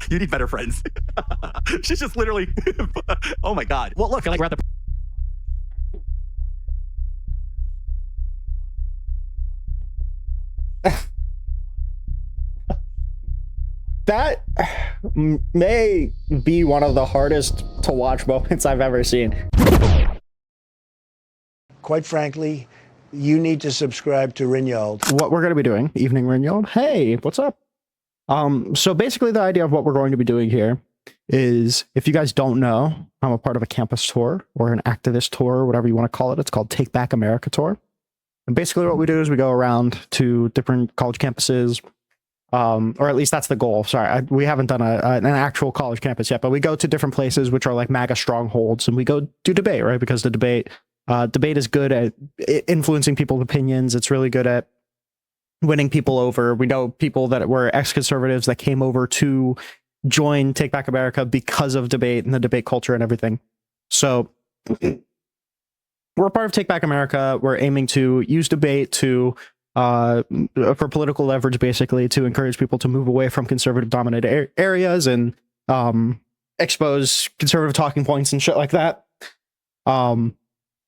You need better friends. She's just literally, oh my God. Well, look, like we're at the That may be one of the hardest to watch moments I've ever seen. Quite frankly, you need to subscribe to Rinnycast. What we're going to be doing, evening Rinnycast. Hey, what's up? So basically the idea of what we're going to be doing here is, if you guys don't know, I'm a part of a campus tour or an activist tour, or whatever you want to call it. It's called Take Back America Tour. And basically what we do is we go around to different college campuses, or at least that's the goal. Sorry, we haven't done an actual college campus yet, but we go to different places which are like MAGA strongholds, and we go do debate, right? Because the debate is good at influencing people's opinions. It's really good at winning people over. We know people that were ex-conservatives that came over to join Take Back America because of debate and the debate culture and everything. So we're a part of Take Back America. We're aiming to use debate to for political leverage, basically, to encourage people to move away from conservative dominated areas and expose conservative talking points and shit like that. I'm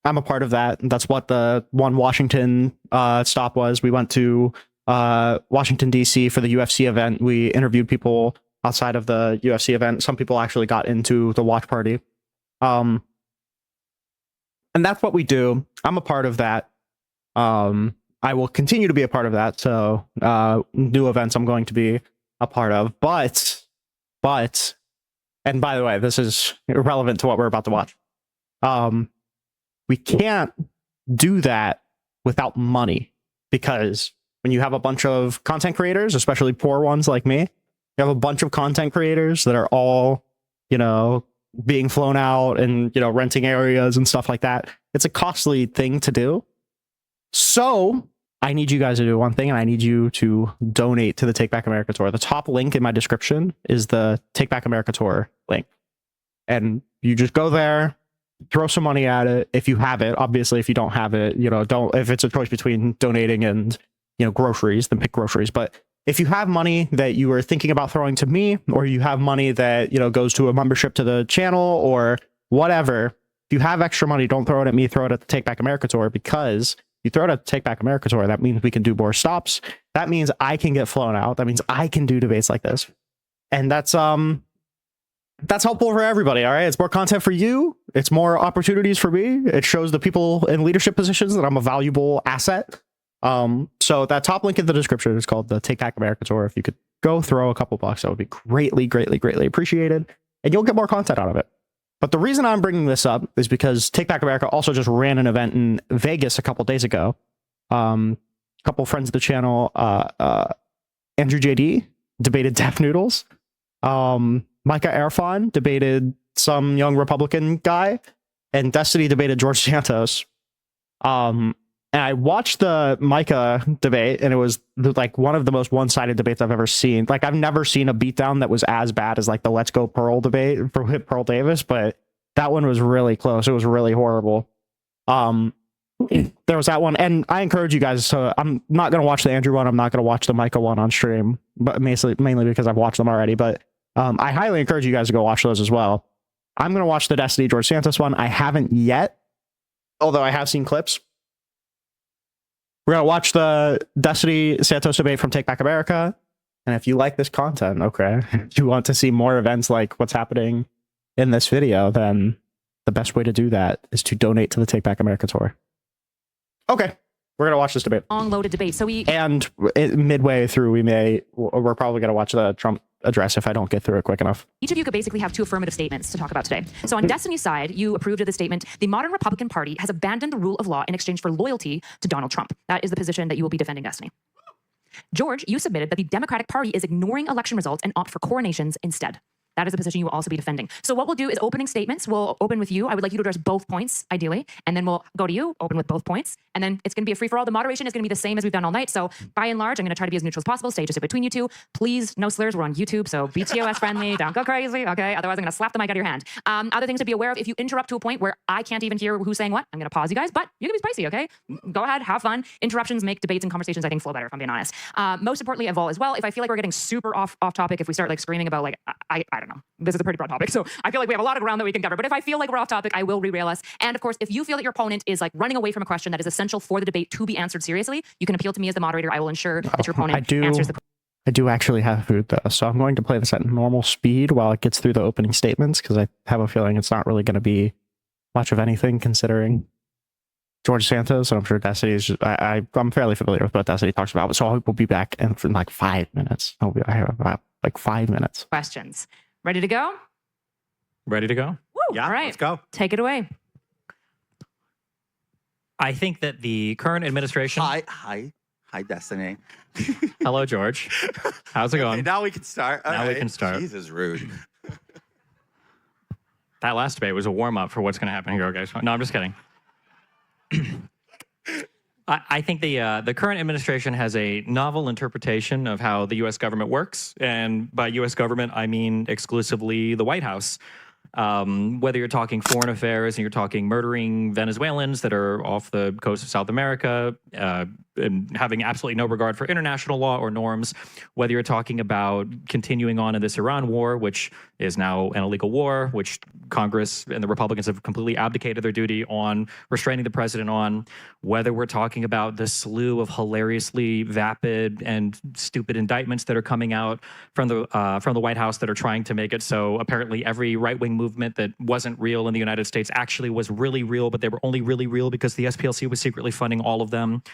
a part of that. That's what the one Washington stop was. We went to Washington, D.C. for the UFC event. We interviewed people outside of the UFC event. Some people actually got into the watch party. And that's what we do. I'm a part of that. I will continue to be a part of that. So new events I'm going to be a part of. But, and by the way, this is irrelevant to what we're about to watch. We can't do that without money, because when you have a bunch of content creators, especially poor ones like me, you have a bunch of content creators that are all, being flown out and, renting areas and stuff like that. It's a costly thing to do. So I need you guys to do one thing, and I need you to donate to the Take Back America Tour. The top link in my description is the Take Back America Tour link. And you just go there, throw some money at it if you have it. Obviously, if you don't have it, if it's a choice between donating and, groceries, then pick groceries. But if you have money that you are thinking about throwing to me, or you have money that, goes to a membership to the channel or whatever, if you have extra money, don't throw it at me, throw it at the Take Back America Tour, because you throw it at the Take Back America Tour, that means we can do more stops. That means I can get flown out. That means I can do debates like this. And that's helpful for everybody. All right. It's more content for you. It's more opportunities for me. It shows the people in leadership positions that I'm a valuable asset. So that top link in the description is called the Take Back America Tour. If you could go throw a couple bucks, that would be greatly, greatly, greatly appreciated. And you'll get more content out of it. But the reason I'm bringing this up is because Take Back America also just ran an event in Vegas a couple days ago. A couple friends of the channel, Andrew JD debated Deaf Noodles. Micah Erfan debated some young Republican guy, and Destiny debated George Santos. And I watched the Micah debate, and it was like one of the most one-sided debates I've ever seen. Like, I've never seen a beatdown that was as bad as like the Let's Go Pearl debate for Pearl Davis, but that one was really close. It was really horrible. There was that one, and I encourage you guys to. I'm not going to watch the Andrew one. I'm not going to watch the Micah one on stream, but mainly because I've watched them already. But I highly encourage you guys to go watch those as well. I'm going to watch the Destiny George Santos one. I haven't yet, although I have seen clips. We're going to watch the Destiny Santos debate from Take Back America. And if you like this content, okay, if you want to see more events like what's happening in this video, then the best way to do that is to donate to the Take Back America Tour. Okay, we're going to watch this debate. Long loaded debate. So midway through, we're probably going to watch the Trump address if I don't get through it quick enough. Each of you could basically have two affirmative statements to talk about today. So on Destiny's side, you approved of the statement, the modern Republican Party has abandoned the rule of law in exchange for loyalty to Donald Trump. That is the position that you will be defending, Destiny. George, you submitted that the Democratic Party is ignoring election results and opt for coronations instead. that is a position you will also be defending. So what we'll do is opening statements. We'll open with you. I would like you to address both points, ideally, and then we'll go to you, open with both points, and then it's going to be a free-for-all. The moderation is going to be the same as we've done all night. So by and large, I'm going to try to be as neutral as possible, stay just in between you two. Please, no slurs. We're on YouTube, so be TOS friendly. Don't go crazy, okay? Otherwise, I'm going to slap the mic out of your hand. Other things to be aware of, if you interrupt to a point where I can't even hear who's saying what, I'm going to pause you guys, but you can be spicy, okay? Go ahead, have fun. Interruptions make debates and conversations, I think, flow better, if I'm being honest. Most importantly, Evol as well, if I feel like we're getting super off topic, if we start like screaming about like, I don't know, this is a pretty broad topic, so I feel like we have a lot of ground that we can cover, but if I feel like we're off topic, I will re-rail us. And of course, if you feel that your opponent is like running away from a question that is essential for the debate to be answered seriously, you can appeal to me as the moderator. I will ensure that your opponent answers the question. I do actually have food though, so I'm going to play this at normal speed while it gets through the opening statements, because I have a feeling it's not really going to be much of anything considering George Santos, and I'm sure Destiny is just, I'm fairly familiar with what Destiny talks about, so we'll be back in like 5 minutes. I have about like 5 minutes. Questions. Ready to go? Ready to go? Woo! Yeah, All right. let's go. Take it away. I think that the current administration... Hi, Destiny. Hello, George. How's it going? Okay, now we can start. All Now we right. can start. Jesus, rude. That last debate was a warm-up for what's going to happen here, guys. No, I'm just kidding. I think the current administration has a novel interpretation of how the U.S. government works. And by U.S. government, I mean exclusively the White House. Whether you're talking foreign affairs and you're talking murdering Venezuelans that are off the coast of South America, and having absolutely no regard for international law or norms, whether you're talking about continuing on in this Iran war, which is now an illegal war, which Congress and the Republicans have completely abdicated their duty on restraining the president on, whether we're talking about the slew of hilariously vapid and stupid indictments that are coming out from the White House that are trying to make it so apparently every right-wing movement that wasn't real in the United States actually was really real, but they were only really real because the SPLC was secretly funding all of them.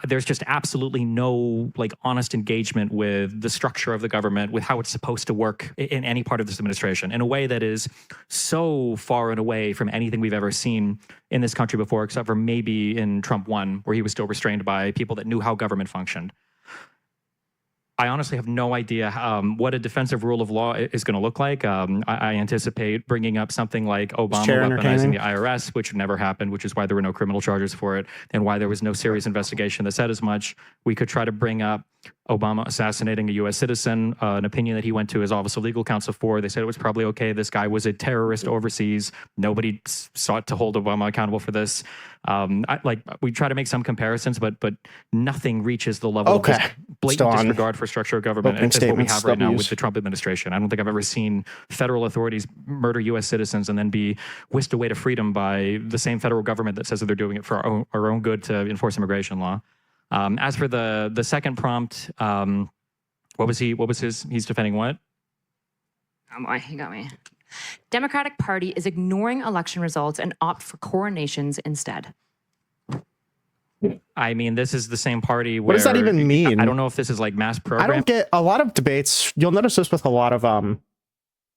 There's just absolutely no like honest engagement with the structure of the government, with how it's supposed to work in any part of this administration, in a way that is so far and away from anything we've ever seen in this country before, except for maybe in Trump 1, where he was still restrained by people that knew how government functioned. I honestly have no idea what a defensive rule of law is going to look like. I anticipate bringing up something like Obama weaponizing the IRS, which never happened, which is why there were no criminal charges for it, and why there was no serious investigation that said as much. We could try to bring up Obama assassinating a U.S. citizen, an opinion that he went to his Office of Legal Counsel for. They said it was probably okay. This guy was a terrorist overseas. Nobody sought to hold Obama accountable for this. We try to make some comparisons, but nothing reaches the level of this blatant disregard for structure of government as what we have right now with the Trump administration. I don't think I've ever seen federal authorities murder U.S. citizens and then be whisked away to freedom by the same federal government that says that they're doing it for our own good to enforce immigration law. As for the second prompt, what was his? He's defending what? Oh boy, you got me. Democratic Party is ignoring election results and opt for coronations instead. I mean, this is the same party where... What does that even mean? I don't know if this is like mass program. I don't get a lot of debates. You'll notice this with a lot of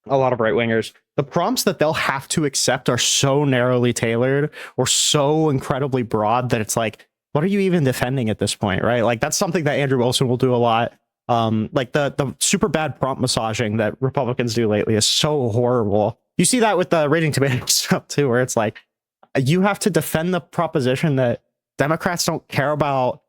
right-wingers. The prompts that they'll have to accept are so narrowly tailored or so incredibly broad that it's like, what are you even defending at this point, right? Like, that's something that Andrew Wilson will do a lot. Like the super bad prompt massaging that Republicans do lately is so horrible. You see that with the Raging Tomato stuff too, where it's like, you have to defend the proposition that Democrats don't care about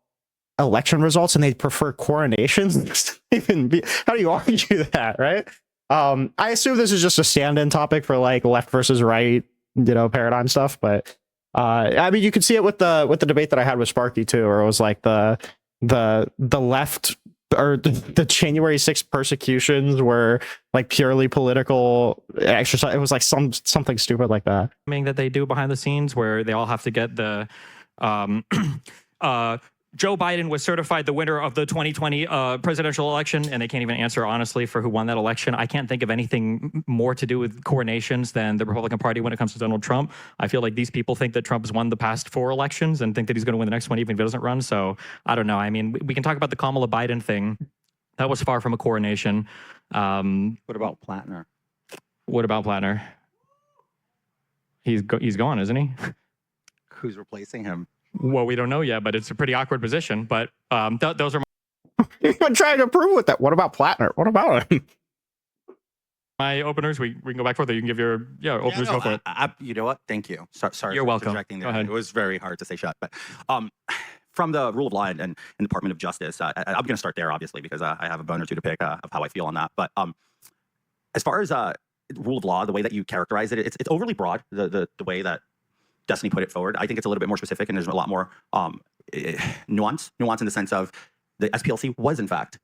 election results and they prefer coronations. How do you argue that, right? I assume this is just a stand-in topic for like left versus right, paradigm stuff, but I mean, you could see it with the debate that I had with Sparky too, where it was like the left, or the January 6th persecutions were like purely political exercise. It was like something stupid like that. That they do behind the scenes where they all have to get the Joe Biden was certified the winner of the 2020 presidential election, and they can't even answer honestly for who won that election. I can't think of anything more to do with coronations than the Republican Party when it comes to Donald Trump. I feel like these people think that Trump has won the past 4 elections and think that he's going to win the next one even if he doesn't run. So I don't know. I mean, we can talk about the Kamala Biden thing. That was far from a coronation. What about Plattner? What about Plattner? He's gone, isn't he? Who's replacing him? Well, we don't know yet, but it's a pretty awkward position. But those are I'm trying to prove with that. What about Plattner? What about him? My openers, we can go back forth. You can give your openers. Go for it. You know what? Thank you. Sorry. You're for welcome. interjecting there. Go ahead. It was very hard to say shut, but from the rule of law and Department of Justice, I'm going to start there, obviously, because I have a bone or two to pick of how I feel on that. But as far as rule of law, the way that you characterize it, it's overly broad. The way that Destiny put it forward, I think it's a little bit more specific, and there's a lot more nuance in the sense of the SPLC was in fact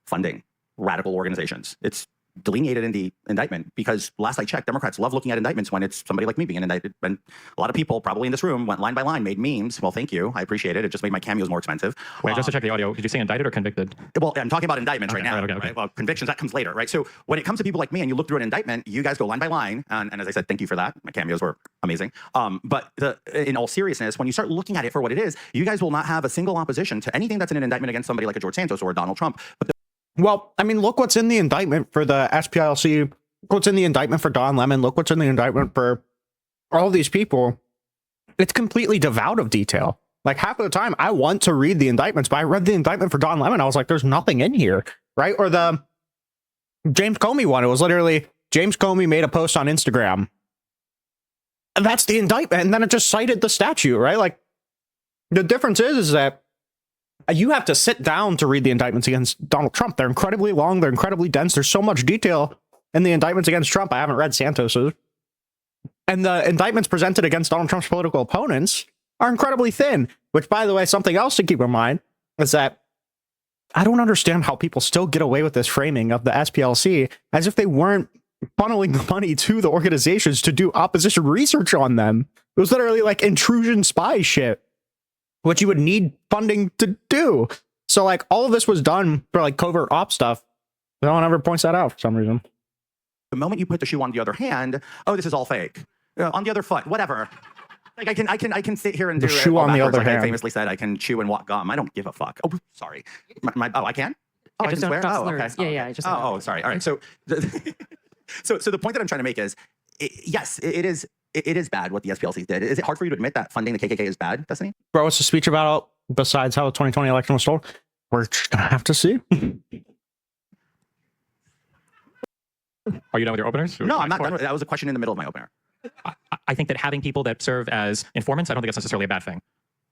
funding radical organizations. It's delineated in the indictment, because last I checked, Democrats love looking at indictments when it's somebody like me being indicted. And a lot of people probably in this room went line by line, made memes. Well, thank you. I appreciate it. It just made my cameos more expensive. Wait, just to check the audio, did you say indicted or convicted? Well, I'm talking about indictments right now. Okay. Right? Well, convictions, that comes later, right? So when it comes to people like me and you look through an indictment, you guys go line by line. And as I said, thank you for that. My cameos were amazing. But in all seriousness, when you start looking at it for what it is, you guys will not have a single opposition to anything that's in an indictment against somebody like a George Santos or a Donald Trump. But Well, I mean, look what's in the indictment for the SPLC. Look what's in the indictment for Don Lemon. Look what's in the indictment for all these people. It's completely devoid of detail. Like, half of the time, I want to read the indictments, but I read the indictment for Don Lemon. I was like, there's nothing in here, right? Or the James Comey one. It was literally James Comey made a post on Instagram. And that's the indictment. And then it just cited the statute, right? Like, the difference is that you have to sit down to read the indictments against Donald Trump. They're incredibly long. They're incredibly dense. There's so much detail in the indictments against Trump. I haven't read Santos's. And the indictments presented against Donald Trump's political opponents are incredibly thin, which, by the way, something else to keep in mind is that I don't understand how people still get away with this framing of the SPLC as if they weren't funneling the money to the organizations to do opposition research on them. It was literally like intrusion spy shit, which you would need funding to do. So like all of this was done for like covert op stuff. No one ever points that out for some reason. the moment you put the shoe on the other hand, oh, this is all fake. On the other foot, whatever. Like I can sit here and do the shoe it on the other like hand. I famously said, I can chew and walk gum. I don't give a fuck. Oh, sorry. I can? Oh, Yeah, I just can don't swear? drop Oh, okay. slurs. Yeah, just Oh, sorry. All right. So, so the point that I'm trying to make is, yes, it is bad what the SPLC did. Is it hard for you to admit that funding the KKK is bad, Destiny? Bro, what's the speech about besides how the 2020 election was stolen? We're just gonna have to see. Are you done with your openers? No, I'm not done with it. That was a question in the middle of my opener. I think that having people that serve as informants, I don't think that's necessarily a bad thing.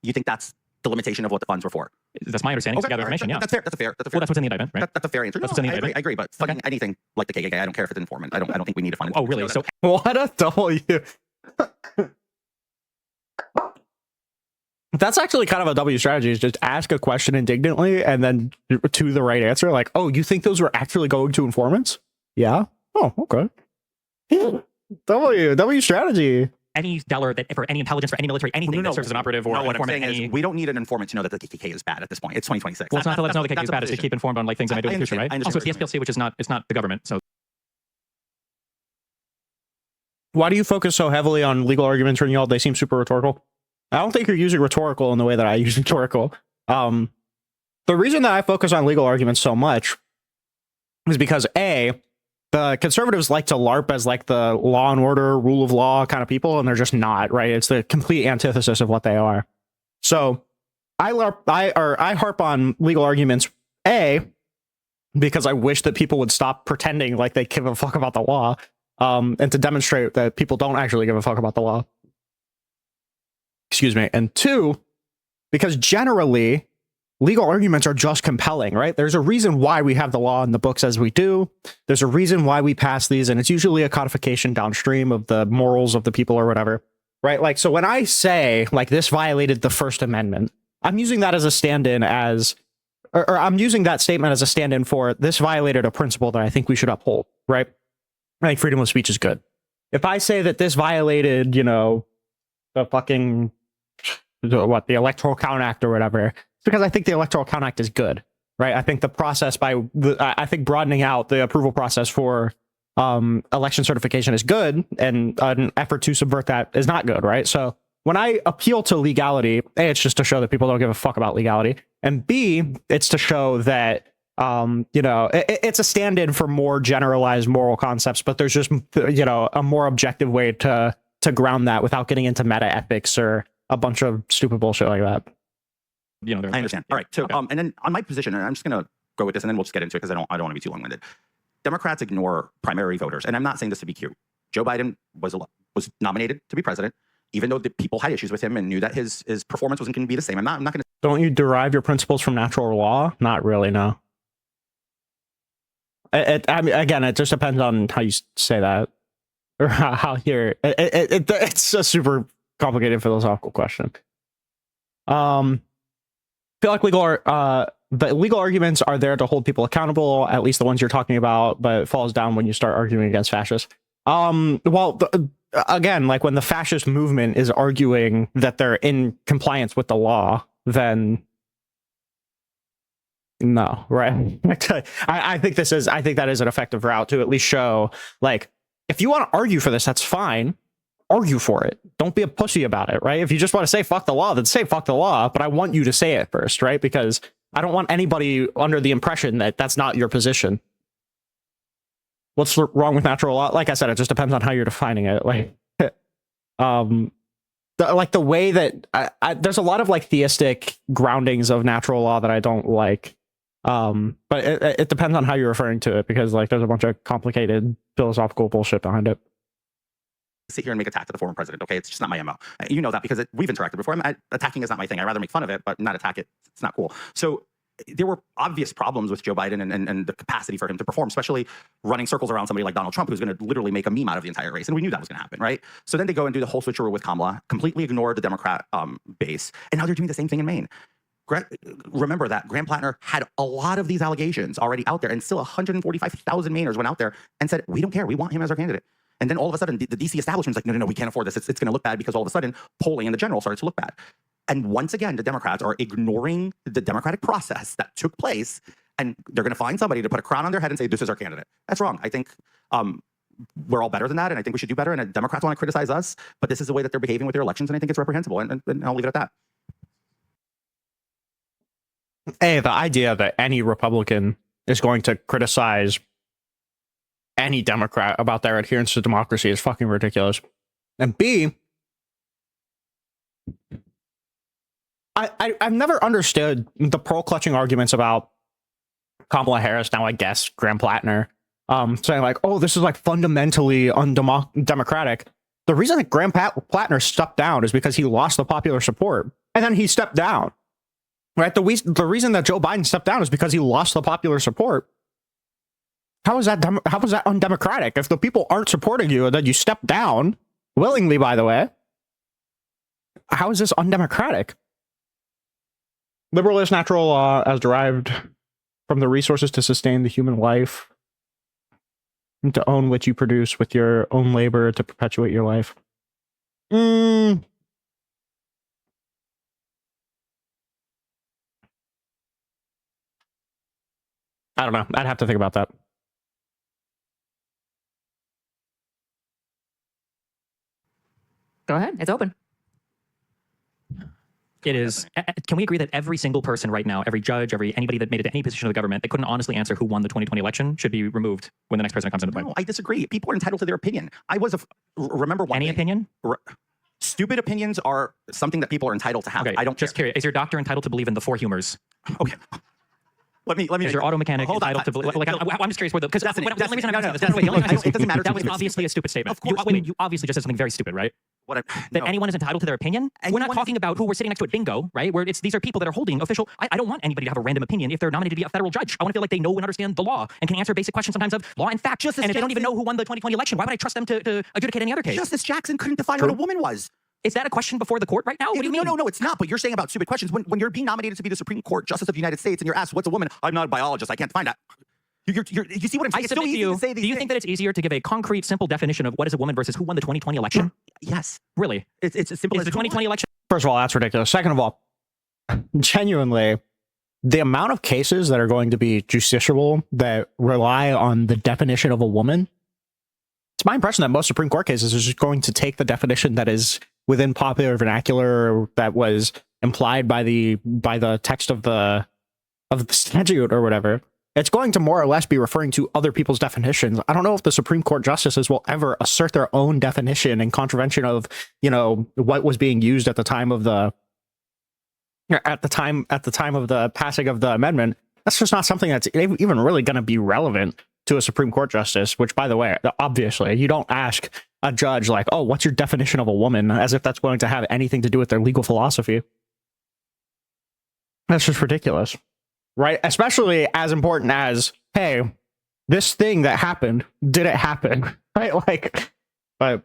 You think that's the limitation of what the funds were for? That's my understanding. Okay, To gather all right. information, yeah. That's fair. That's a fair. Well, that's what's in the indictment, right? That's a fair answer. That's what's in the I agree. indictment. I agree. But funding anything like the KKK, I don't care if it's an informant. I don't think we need to fund it. Oh, really? So What a W. That's actually kind of a W strategy, is just ask a question indignantly and then to the right answer. Like, oh, you think those were actually going to informants? Yeah. Oh, okay. W strategy. any dollar that for any intelligence, for any military, anything that serves as an operative or no, an what I'm informant, saying is we don't need an informant to know that the KKK is bad at this point. It's 2026. well, it's not to let us know the KKK That's is a bad. It's to position. keep informed on like things they may do in the future, right? I understand Also, it's the what you're SPLC, which is not the government. So Why do you focus so heavily on legal arguments, Rinnycast? They seem super rhetorical. I don't think you're using rhetorical in the way that I use rhetorical. The reason that I focus on legal arguments so much is because A, the conservatives like to LARP as like the law and order, rule of law kind of people, and they're just not, right? It's the complete antithesis of what they are. So I harp on legal arguments, A, because I wish that people would stop pretending like they give a fuck about the law, and to demonstrate that people don't actually give a fuck about the law. Excuse me. And two, because generally legal arguments are just compelling, right? There's a reason why we have the law in the books as we do. There's a reason why we pass these, and it's usually a codification downstream of the morals of the people or whatever, right? Like, so when I say like this violated the First Amendment, I'm using that as a stand-in as, or I'm using that statement as a stand-in for this violated a principle that I think we should uphold, right? I think freedom of speech is good. If I say that this violated, the fucking, the Electoral Count Act or whatever, it's because I think the Electoral Count Act is good, right? I think the process I think broadening out the approval process for election certification is good, and an effort to subvert that is not good, right? So when I appeal to legality, A, it's just to show that people don't give a fuck about legality, and B, it's to show that it's a stand-in for more generalized moral concepts, but there's just a more objective way to ground that without getting into meta ethics or a bunch of stupid bullshit like that. I understand. All right. So, Okay. and then on my position, and I'm just gonna go with this, and then we'll just get into it because I don't want to be too long-winded. Democrats ignore primary voters. And I'm not saying this to be cute. Joe Biden was nominated to be president, even though the people had issues with him and knew that his performance wasn't going to be the same. I'm not going to. Don't you derive your principles from natural law? Not really, no. I mean, again, it just depends on how you say that, or how you're. It's a super complicated philosophical question. I feel like the legal arguments are there to hold people accountable, at least the ones you're talking about, but it falls down when you start arguing against fascists. Again, like when the fascist movement is arguing that they're in compliance with the law, then no, right? I think that is an effective route to at least show, like, if you want to argue for this, that's fine. Argue for it. Don't be a pussy about it, right? If you just want to say fuck the law, then say fuck the law, but I want you to say it first, right? Because I don't want anybody under the impression that that's not your position. What's wrong with natural law? Like I said, it just depends on how you're defining it. Like, the way that there's a lot of like theistic groundings of natural law that I don't like. But it depends on how you're referring to it, because like there's a bunch of complicated philosophical bullshit behind it. Sit here and make attack to the former president. Okay, it's just not my MO. You know that because we've interacted before. Attacking is not my thing. I'd rather make fun of it, but not attack it. It's not cool. So there were obvious problems with Joe Biden and the capacity for him to perform, especially running circles around somebody like Donald Trump, who's going to literally make a meme out of the entire race. And we knew that was going to happen, right? So then they go and do the whole switcheroo with Kamala, completely ignore the Democrat base. And now they're doing the same thing in Maine. Remember that Graham Plattner had a lot of these allegations already out there, and still 145,000 Mainers went out there and said, we don't care. We want him as our candidate. And then all of a sudden, the DC establishment's like, no, we can't afford this. It's going to look bad, because all of a sudden, polling in the general started to look bad. And once again, the Democrats are ignoring the democratic process that took place, and they're going to find somebody to put a crown on their head and say, this is our candidate. That's wrong. I think we're all better than that, and I think we should do better. And Democrats want to criticize us, but this is the way that they're behaving with their elections, and I think it's reprehensible. And I'll leave it at that. A, the idea that any Republican is going to criticize any Democrat about their adherence to democracy is fucking ridiculous. And B, I've never understood the pearl-clutching arguments about Kamala Harris, now I guess Graham Plattner, saying like, oh, this is like fundamentally undemocratic. The reason that Graham Plattner stepped down is because he lost the popular support, and then he stepped down. Right? The reason that Joe Biden stepped down is because he lost the popular support. How is that undemocratic? If the people aren't supporting you and then you step down, willingly, by the way, how is this undemocratic? Liberal is natural law as derived from the resources to sustain the human life, and to own what you produce with your own labor to perpetuate your life. I don't know. I'd have to think about that. Go ahead. It's open. It is. Can we agree that every single person right now, every judge, anybody that made it to any position of the government that couldn't honestly answer who won the 2020 election should be removed when the next president comes into play? No, I disagree. People are entitled to their opinion. Remember one Any thing. opinion? Stupid opinions are something that people are entitled to have. Okay, I don't just care. curious. Is your doctor entitled to believe in the four humors? Okay. Let me. Is your auto mechanic Hold on. entitled to believe? Like, I'm just curious whether, because the only reason I'm asking this, it doesn't matter. that was obviously a stupid statement. Of course. You obviously just said something very stupid, right? That anyone is entitled to their opinion. We're not talking about who we're sitting next to at bingo, right? Where these are people that are holding official. I don't want anybody to have a random opinion if they're nominated to be a federal judge. I want to feel like they know and understand the law and can answer basic questions sometimes of law and fact. And if they don't even know who won the 2020 election, why would I trust them to adjudicate any other case? Justice Jackson couldn't define what a woman was. Is that a question before the court right now? What do you mean? No, it's not. But you're saying about stupid questions. When you're being nominated to be the Supreme Court Justice of the United States and you're asked, what's a woman? I'm not a biologist. I can't find that. You see what I'm saying? I submit to you, do you think that it's easier to give a concrete, simple definition of what is a woman versus who won the 2020 election? Yes. Really? It's as simple as the 2020 election. First of all, that's ridiculous. Second of all, genuinely, the amount of cases that are going to be justiciable that rely on the definition of a woman, it's my impression that most Supreme Court cases are just going to take the definition that is within popular vernacular that was implied by the text of the statute or whatever. It's going to more or less be referring to other people's definitions. I don't know if the Supreme Court justices will ever assert their own definition in contravention of, what was being used at the time of the passing of the amendment. That's just not something that's even really going to be relevant. to a Supreme Court justice, which, by the way, obviously, you don't ask a judge like, oh, what's your definition of a woman, as if that's going to have anything to do with their legal philosophy. That's just ridiculous, right? Especially as important as, hey, this thing that happened, did it happen? Right? Like, but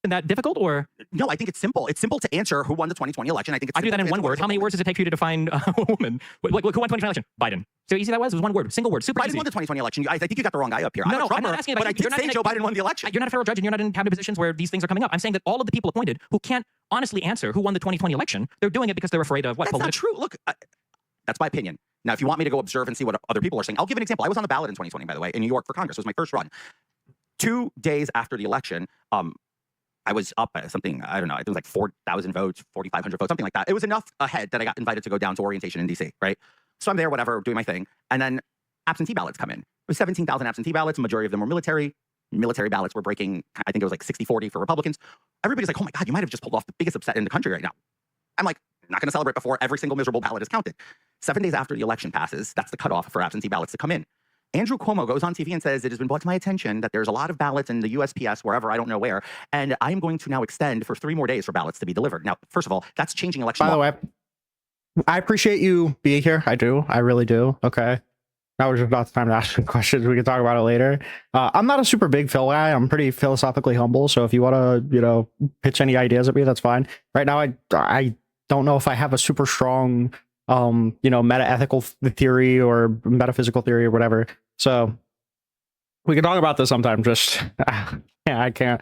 that difficult, or No, I think it's simple. It's simple to answer who won the 2020 election. I think it's I do that in one word. How many words does it take for you to define a woman? Like, who won 2020 election? Biden. So easy that was? It was one word, single word, super Biden easy. won the 2020 election. I think you got the wrong guy up here. No, I'm a I'm not Trumper, asking about but I you. did You're not say gonna- Joe Biden won the election. You're not a federal judge and you're not in cabinet positions where these things are coming up. I'm saying that all of the people appointed who can't honestly answer who won the 2020 election, they're doing it because they're afraid of what? That's not true. Look, that's my opinion. Now, if you want me to go observe and see what other people are saying, I'll give an example. I was on the ballot in 2020, by the way, in New York for Congress. It was my first run. 2 days after the election, I was up at something, I don't know, I think it was like 4,000 votes, 4,500 votes, something like that. It was enough ahead that I got invited to go down to orientation in DC, right? So I'm there, whatever, doing my thing. And then absentee ballots come in. It was 17,000 absentee ballots. The majority of them were military. Military ballots were breaking, I think it was like 60-40 for Republicans. Everybody's like, oh my God, you might have just pulled off the biggest upset in the country right now. I'm like, not going to celebrate before every single miserable ballot is counted. 7 days after the election passes, that's the cutoff for absentee ballots to come in. Andrew Cuomo goes on TV and says, it has been brought to my attention that there's a lot of ballots in the USPS, wherever, I don't know where, and I am going to now extend for 3 more days for ballots to be delivered. Now, first of all, that's changing election by law. the way, I appreciate you being here. I do. I really do. Okay. Now was just not the time to ask questions. We can talk about it later. I'm not a super big Phil guy. I'm pretty philosophically humble. So if you want to, pitch any ideas at me, that's fine. Right now, I don't know if I have a super strong, meta-ethical theory or metaphysical theory or whatever. So we can talk about this sometime. Just, I can't.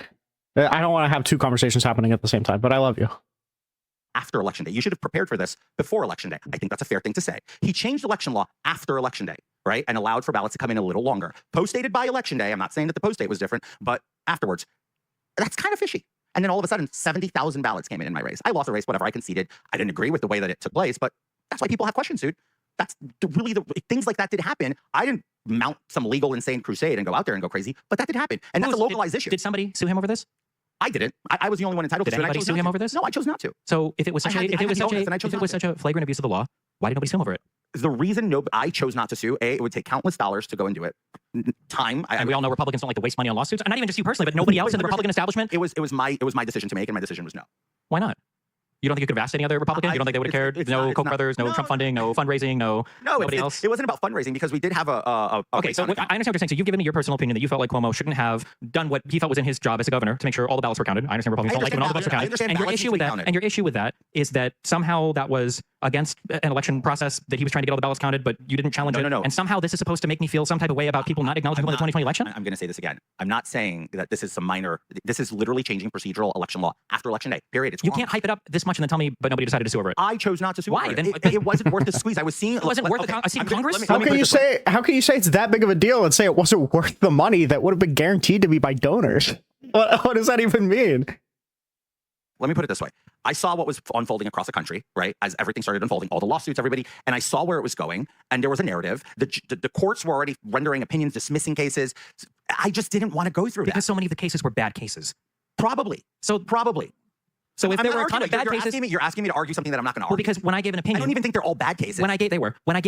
I don't want to have 2 conversations happening at the same time, but I love you. After election day. You should have prepared for this before election day. I think that's a fair thing to say. He changed election law after election day, right? And allowed for ballots to come in a little longer. Post-dated by election day. I'm not saying that the post date was different, but afterwards, that's kind of fishy. And then all of a sudden, 70,000 ballots came in my race. I lost the race, whatever. I conceded. I didn't agree with the way that it took place, but that's why people have questions, dude. That's really things like that did happen. I didn't mount some legal insane crusade and go out there and go crazy, but that did happen. And that's a localized issue. Did somebody sue him over this? I didn't. I was the only one entitled Did to sue. anybody sue him over this? No, I chose not to. So if it was such a flagrant abuse of the law, why did nobody sue him over it? The reason I chose not to sue, it would take countless dollars to go and do it. Time. And we all know Republicans don't like to waste money on lawsuits. And not even just you personally, but nobody else in the Republican establishment. It was my decision to make, and my decision was no. Why not? You don't think you could have asked any other Republican? You don't think they would have cared? No Koch brothers, no Trump funding, no fundraising, nobody else? It wasn't about fundraising because we did have Okay, so I understand what you're saying. So you've given me your personal opinion that you felt like Cuomo shouldn't have done what he felt was in his job as a governor to make sure all the ballots were counted. I understand Republicans don't like when all the ballots are counted. And your issue with that is that somehow that was against an election process that he was trying to get all the ballots counted, but you didn't challenge it. No. And somehow this is supposed to make me feel some type of way about people not acknowledging who won the 2020 election? I'm going to say this again. I'm not saying that this is some minor. This is literally changing procedural election law after election day. Period. You can't hype it up this much and then tell me, but nobody decided to sue over it. I chose not to sue. Why? Over it. It wasn't worth the squeeze. I was seeing. It wasn't worth Congress. How can you say it's that big of a deal and say it wasn't worth the money that would have been guaranteed to me by donors? What does that even mean? Let me put it this way. I saw what was unfolding across the country, right? As everything started unfolding, all the lawsuits, everybody, and I saw where it was going, and there was a narrative. The courts were already rendering opinions, dismissing cases. I just didn't want to go through that. Because so many of the cases were bad cases. Probably. So if there were a ton of bad cases, you're asking me to argue something that I'm not going to argue. Well, because when I gave an opinion, I don't even think they're all bad cases. When I gave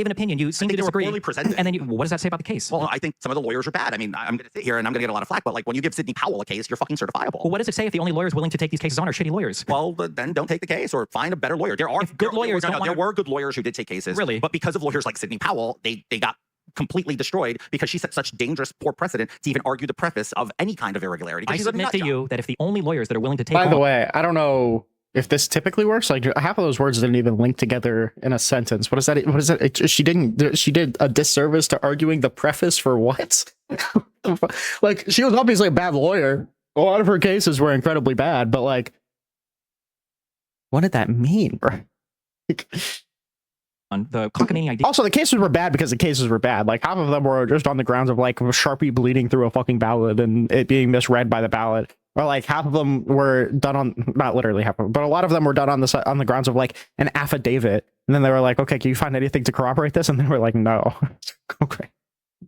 an opinion, you seemed to disagree. Poorly presented. And then what does that say about the case? Well, I think some of the lawyers are bad. I mean, I'm going to sit here and I'm going to get a lot of flack, but like when you give Sidney Powell a case, you're fucking certifiable. Well, what does it say if the only lawyers willing to take these cases on are shitty lawyers? Well, then don't take the case or find a better lawyer. There were good lawyers who did take cases. Really? But because of lawyers like Sidney Powell, they got completely destroyed because she set such dangerous, poor precedent to even argue the preface of any kind of irregularity. I submit to you that if the only lawyers that are willing to take By the way, I don't know if this typically works. Like half of those words didn't even link together in a sentence. What is that? She did a disservice to arguing the preface for what? Like she was obviously a bad lawyer. A lot of her cases were incredibly bad, but like, what did that mean, bro? On the cockamamie idea. Also, the cases were bad because the cases were bad. Like half of them were just on the grounds of like Sharpie bleeding through a fucking ballot and it being misread by the ballot. Or like half of them were done on, not literally half of them, but a lot of them were done on the grounds of like an affidavit. And then they were like, okay, can you find anything to corroborate this? And they were like, no. Okay.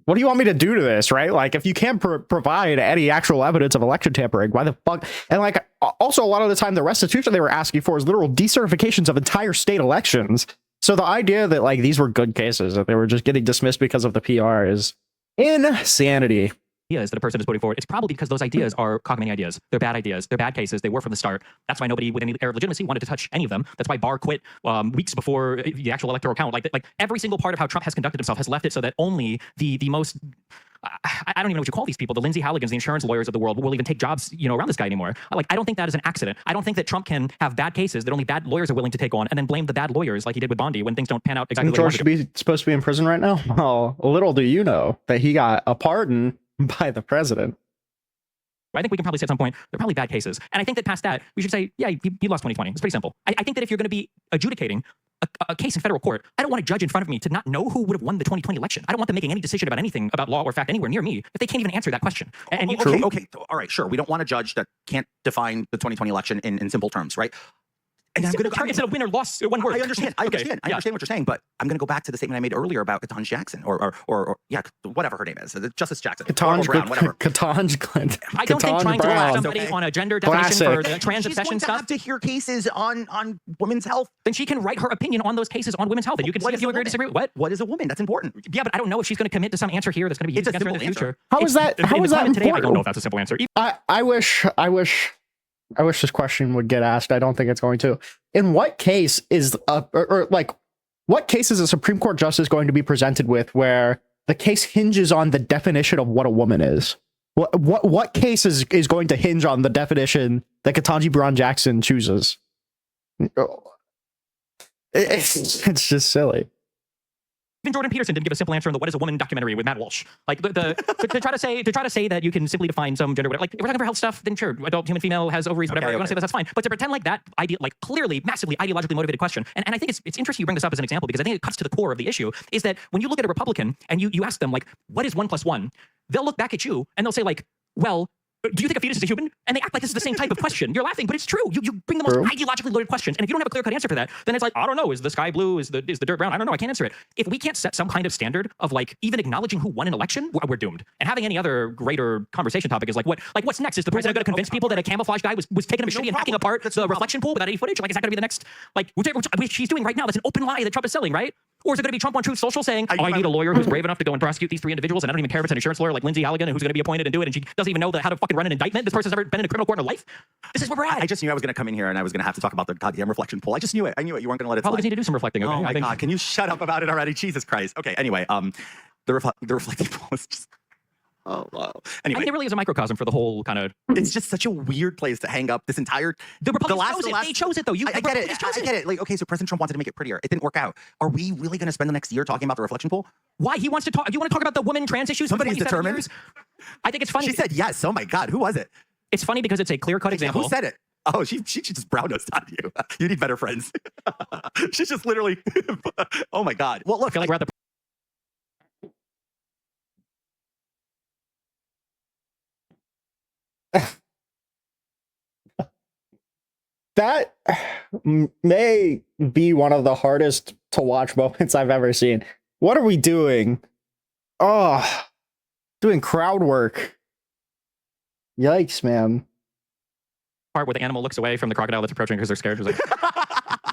What do you want me to do to this, right? Like, if you can't provide any actual evidence of election tampering, why the fuck? And like, also a lot of the time, the restitution they were asking for is literal decertifications of entire state elections. So the idea that like these were good cases, that they were just getting dismissed because of the PR is insanity. Ideas that a person is putting forward, it's probably because those ideas are cockamamie ideas. They're bad ideas. They're bad cases. They were from the start. That's why nobody with any air of legitimacy wanted to touch any of them. That's why Barr quit weeks before the actual electoral count. Like every single part of how Trump has conducted himself has left it so that only the most I don't even know what you call these people. The Lindsay Halligans, the insurance lawyers of the world, will even take jobs, around this guy anymore. Like, I don't think that is an accident. I don't think that Trump can have bad cases that only bad lawyers are willing to take on, and then blame the bad lawyers like he did with Bondi when things don't pan out exactly. George should be supposed to be in prison right now. Well, little do you know that he got a pardon by the president. I think we can probably say at some point they're probably bad cases, and I think that past that we should say, yeah, he lost 2020. It's pretty simple. I think that if you're going to be adjudicating a case in federal court, I don't want a judge in front of me to not know who would have won the 2020 election. I don't want them making any decision about anything about law or fact anywhere near me if they can't even answer that question. And okay, all right, sure. We don't want a judge that can't define the 2020 election in simple terms, right? And I'm going to instead of win or loss, one word. I understand. I understand what you're saying, but I'm going to go back to the statement I made earlier about Ketanji Jackson, or whatever her name is, Justice Jackson, Ketanji Brown, whatever. Ketanji. I don't think trying to allow somebody on a gender definition for the trans obsession stuff. She's going to have to hear cases on women's health. Then she can write her opinion on those cases on women's health, and you can see if you agree or disagree. What is a woman? That's important. Yeah, but I don't know if she's going to commit to some answer here that's going to be used against her in the future. How is that? How is that important? Today, I don't know if that's a simple answer. I wish this question would get asked. I don't think it's going to. In what case is what case is a Supreme Court justice going to be presented with where the case hinges on the definition of what a woman is? What case is going to hinge on the definition that Ketanji Brown Jackson chooses? It's just silly. Even Jordan Peterson didn't give a simple answer in the "What Is a Woman" documentary with Matt Walsh. Like to try to say that you can simply define some gender, whatever. Like if we're talking for health stuff, then sure, adult, human, female, has ovaries, whatever. You want to say that's fine. But to pretend like that clearly massively ideologically motivated question, and I think it's interesting you bring this up as an example because I think it cuts to the core of the issue. Is that when you look at a Republican and you ask them like, what is 1 + 1? They'll look back at you and they'll say like, well, do you think a fetus is a human? And they act like this is the same type of question. You're laughing, but it's true. You bring the most ideologically loaded questions. And if you don't have a clear-cut answer for that, then it's like, I don't know. Is the sky blue? Is the dirt brown? I don't know. I can't answer it. If we can't set some kind of standard of like even acknowledging who won an election, we're doomed. And having any other greater conversation topic is like, what's next? Is the president going to convince people that a camouflage guy was taking a machete and hacking apart the reflection pool without any footage? Like, is that going to be the next, like, which she's doing right now? That's an open lie that Trump is selling, right? Or is it going to be Trump on Truth Social saying, I need a lawyer who's brave enough to go and prosecute these 3 individuals, and I don't even care if it's an insurance lawyer like Lindsay Halligan who's going to be appointed and do it, and she doesn't even know how to fucking run an indictment. This person's never been in a criminal court in her life. This is where we're at. I just knew I was going to come in here and I was going to have to talk about the goddamn reflection pool. I just knew it. I knew it. You weren't going to let it Republicans need to do some reflecting. Okay? Oh my God. Can you shut up about it already? Jesus Christ. Okay. Anyway, the reflecting pool is just... Oh, wow. Anyway, it really is a microcosm for the whole kind of... It's just such a weird place to hang up this entire... The Republicans They chose it, though. I get it. I get it. Like, okay, so President Trump wanted to make it prettier. It didn't work out. Are we really going to spend the next year talking about the reflection pool? Why? He wants to talk... Do you want to talk about the woman trans issues? Somebody's determined. Years? I think it's funny. She said yes. Oh, my God. Who was it? It's funny because it's a clear-cut example. Who said it? Oh, she just brown-nosed on you. You need better friends. She's just literally... Oh, my God. Well, look. I feel like we're at the... That may be one of the hardest to watch moments I've ever seen. What are we doing? Oh, doing crowd work. Yikes, man. Part where the animal looks away from the crocodile that's approaching because they're scared. Like,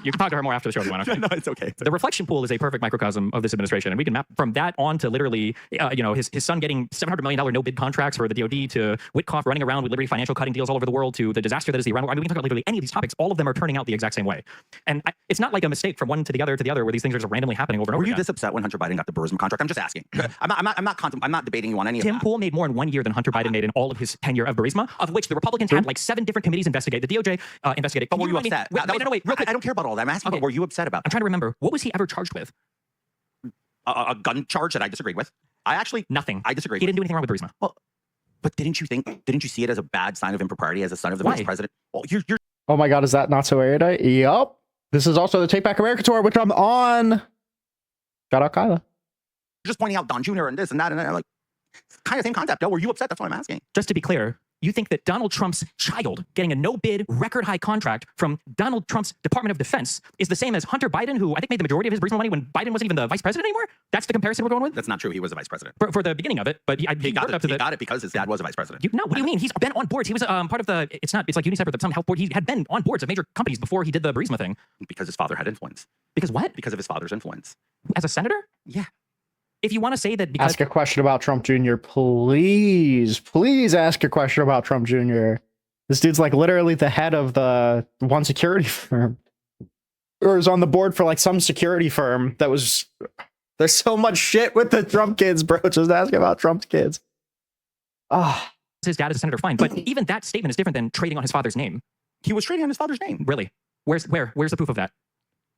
you can talk to her more after the show if you want. Okay? No, it's okay. The reflection pool is a perfect microcosm of this administration, and we can map from that on to literally, his son getting $700 million no bid contracts for the DoD, to Witkoff running around with Liberty Financial cutting deals all over the world, to the disaster that is the Iran war. I mean, we can talk about literally any of these topics. All of them are turning out the exact same way, and it's not like a mistake from one to the other, where these things are just randomly happening over and over. Were you this upset when Hunter Biden got the Burisma contract? I'm just asking. I'm not debating you on any of that. Tim Pool made more in 1 year than Hunter Biden made in all of his tenure of Burisma, of which the Republicans had like 7 different committees investigate. The DOJ investigated. But were you upset? Wait, real quick. I don't care about all that. I'm asking, okay. Were you upset about that? I'm trying to remember. What was he ever charged with? A gun charge that I disagreed with. Nothing. I disagreed. He didn't do anything wrong with Burisma. Well, but didn't you see it as a bad sign of impropriety as a son of the vice president? Well, you're Oh my God, is that not so erudite? Yup. This is also the Take Back America tour, which I'm on. Shout out Kyla. just pointing out Don Jr. and this and that, and I'm like, kind of same concept. No, were you upset? That's what I'm asking. Just to be clear, You think that Donald Trump's child getting a no-bid, record-high contract from Donald Trump's Department of Defense is the same as Hunter Biden, who I think made the majority of his personal money when Biden wasn't even the vice president anymore? That's the comparison we're going with? That's not true. He was a vice president. For the beginning of it, but he got it because his dad was a vice president. No, what do you mean? He's been on boards. He was part of the, it's like UNICEF or some health board. He had been on boards of major companies before he did the Burisma thing. Because his father had influence. Because what? Because of his father's influence. As a senator? Yeah. If you want to say that because... Ask a question about Trump Jr., please. Please ask a question about Trump Jr. This dude's like literally the head of the one security firm. Or is on the board for like some security firm that was... There's so much shit with the Trump kids, bro. Just ask about Trump's kids. Ah. His dad is a senator, fine. But even that statement is different than trading on his father's name. He was trading on his father's name. Really? Where's the proof of that?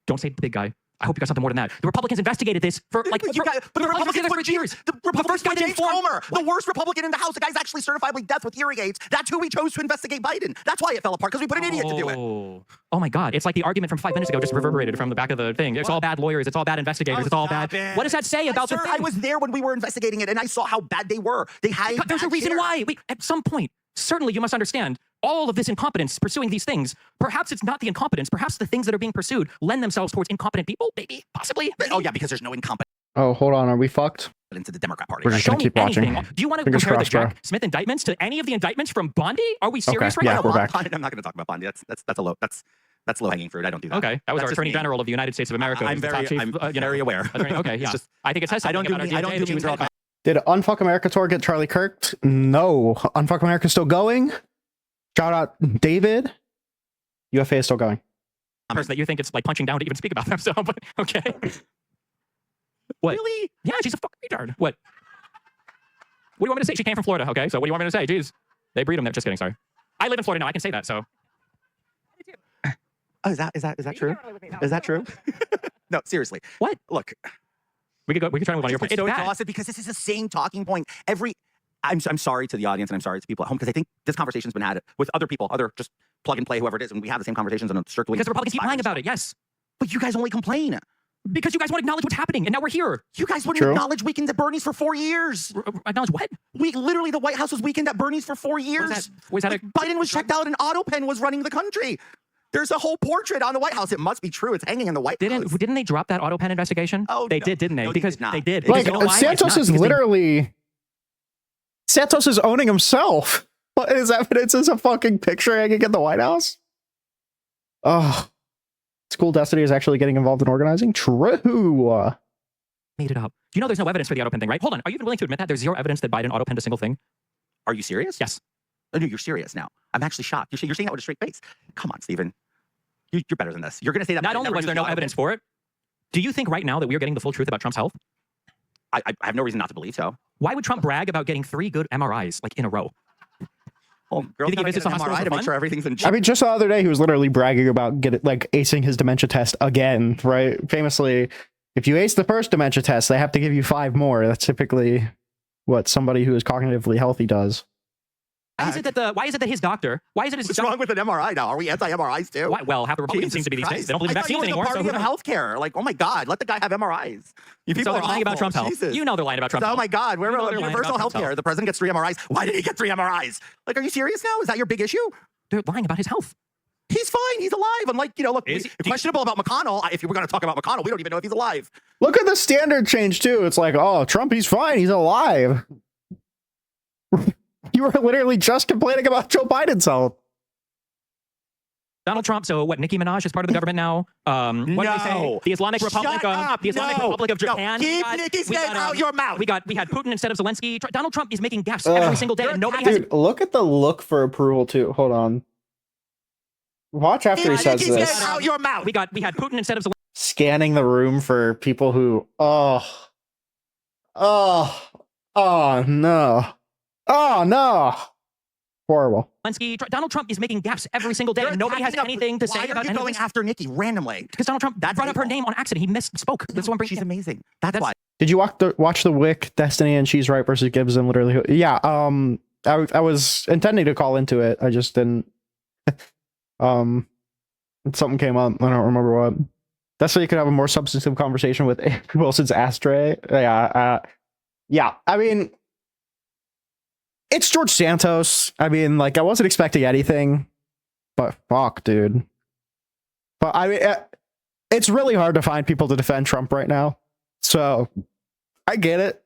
Don't say the big guy. I hope you got something more than that. The Republicans investigated this for like but the Republicans put James, the first guy James Comer, the worst Republican in the House. The guy's actually certifiably deaf with hearing aids. That's who we chose to investigate Biden. That's why it fell apart, because we put an idiot to do it. Oh my God! It's like the argument from 5 minutes ago just reverberated from the back of the thing. It's all bad lawyers. It's all bad investigators. It's all bad. What does that say about the thing? I was there when we were investigating it, and I saw how bad they were. They had. There's a reason why. At some point, certainly you must understand all of this incompetence pursuing these things. Perhaps it's not the incompetence. Perhaps the things that are being pursued lend themselves towards incompetent people. Maybe, possibly. Oh yeah, because there's no incompetence Oh, hold on. Are we fucked? into the Democrat Party. We're not Show gonna me keep watching. anything. Do you want to Fingers compare the crossed, bro. Jack Smith indictments to any of the indictments from Bondi? Are we serious Okay, right yeah, now? we're back. I'm not going to talk about Bondi. That's low hanging fruit. I don't do that. Okay, that was our That's just Attorney me. General of the United States of America. I'm who's the top chief, very aware. Attorney, okay, yeah. It's just- I think it says I something don't do about our means DNA that she was wrong. head Did Unfuck America Tour get Charlie Kirk? No. Unfuck America still going? Shout out David. UFA is still going. person that you think it's like punching down to even speak about them. So, but okay. What? Really? Yeah, she's a fucking retard. What? What do you want me to say? She came from Florida. Okay, so what do you want me to say? Jeez, they breed them there. Just kidding. Sorry. I live in Florida now. I can say that. So. Oh, is that true? Is that true? No, seriously. What? Look, We could try to move on to your point. it's so It's bad. exhausted because this is the same talking point every. I'm sorry to the audience and I'm sorry to people at home because I think this conversation's been had with other people, other just plug and play, whoever it is, and we have the same conversations and circling. Because the Republicans keep lying about it. Yes. But you guys only complain. Because you guys won't acknowledge what's happening, and now we're here. You guys wouldn't True. acknowledge weekends at Bernie's for 4 years. Acknowledge what? We literally, the White House was weekend at Bernie's for 4 years. Was that Like, Biden was checked out and Autopen was running the country. There's a whole portrait on the White House. It must be true. It's hanging in the White House. Didn't they drop that auto pen investigation? Oh, they no. did, didn't they? No, they Because did not. they did. Like, Because you know why? It's Santos not is because they- literally... Santos is owning himself. But his evidence is a fucking picture hanging in the White House? Oh. School Destiny is actually getting involved in organizing? True. made it up. You know there's no evidence for the auto pen thing, right? Hold on. Are you even willing to admit that there's zero evidence that Biden auto penned a single thing? Are you serious? Yes. Oh, no, you're serious now. I'm actually shocked. You're saying that with a straight face. Come on, Stephen. You're better than this. You're going to say that. Not Biden only never was there used no auto evidence pen. for it, do you think right now that we are getting the full truth about Trump's health? I have no reason not to believe so. Why would Trump brag about getting 3 good MRIs like in a row? Oh, girls think he gotta visits get an the hospital MRI for to make fun? sure everything's in I check. mean, just the other day, he was literally bragging about acing his dementia test again, right? Famously, if you ace the first dementia test, they have to give you 5 more. That's typically what somebody who is cognitively healthy does. Why is it that his doctor? Why is it his What's doctor? wroong with an MRI now? Are we anti-MRIs too? Why, well, half the Republicans Jesus seem to be these days. Christ. They don't believe in I thought vaccines you were anymore. the So party who of knows? healthcare. Like, oh my God, let the guy have MRIs. You people So they're are lying about awful. Trump's health. Jesus. You know they're lying about Trump's Oh health. my God, we're You know they're lying universal about Trump's healthcare. health. The president gets 3 MRIs. Why did he get 3 MRIs? Like, are you serious now? Is that your big issue? They're lying about his health. He's fine. He's alive. Unlike, look, Is he- questionable about McConnell. If you were going to talk about McConnell, we don't even know if he's alive. Look at the standard change, too. It's like, oh, Trump, he's fine. He's alive. You were literally just complaining about Joe Biden's health. Donald Trump. So what? Nicki Minaj is part of the government now. What did they say? No. The Islamic Republic. Shut up. The Islamic No. Republic of No. Japan. Keep Nicki's name out your mouth. We had Putin instead of Zelensky. Donald Trump is making gaffes every single day, and nobody has. Dude, look at the look for approval, too. Hold on. Watch after he says Nicki's name this. out your mouth. We had Putin instead of Zelensky. Scanning the room for people who... Oh, no. Oh, no. Horrible. Donald Trump is making gaffes every single day, and nobody has anything to say about Why are you any of going this. after Nikki randomly? Because Donald Trump brought up her name on accident. He misspoke. That's what I'm bringing. She's amazing. That's why. Did you watch the Wick Destiny and She's Right versus Gibson? Literally, yeah. I was intending to call into it. I just didn't. Something came up. I don't remember what. That's so you could have a more substantive conversation with Wilson's ashtray. Yeah. I mean, it's George Santos. I mean, like, I wasn't expecting anything, but fuck, dude. But I mean, it's really hard to find people to defend Trump right now. So I get it.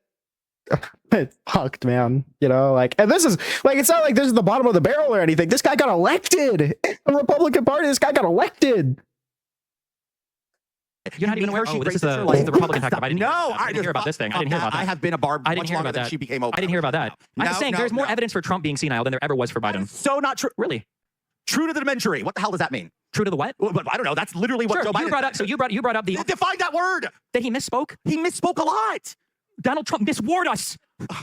It's fucked, man. You know, like, and this is like, it's not like this is the bottom of the barrel or anything. This guy got elected. The Republican Party, this guy got elected. You're not even aware. She This is raises her the leg. Republican tactic. I didn't I hear about this thing. I didn't hear about that. I have been a barb I didn't much hear longer about than that. she became Oprah. I didn't hear about that. I'm just saying, there's more evidence for Trump being senile than there ever was for Biden. So not true. Really? True to the dimensionary. What the hell does that mean? True to the what? Well, but I don't know. That's literally what Sure, Joe Biden you brought up. said. So you brought up the Define that word. that he misspoke. He misspoke a lot. Donald Trump misword us. I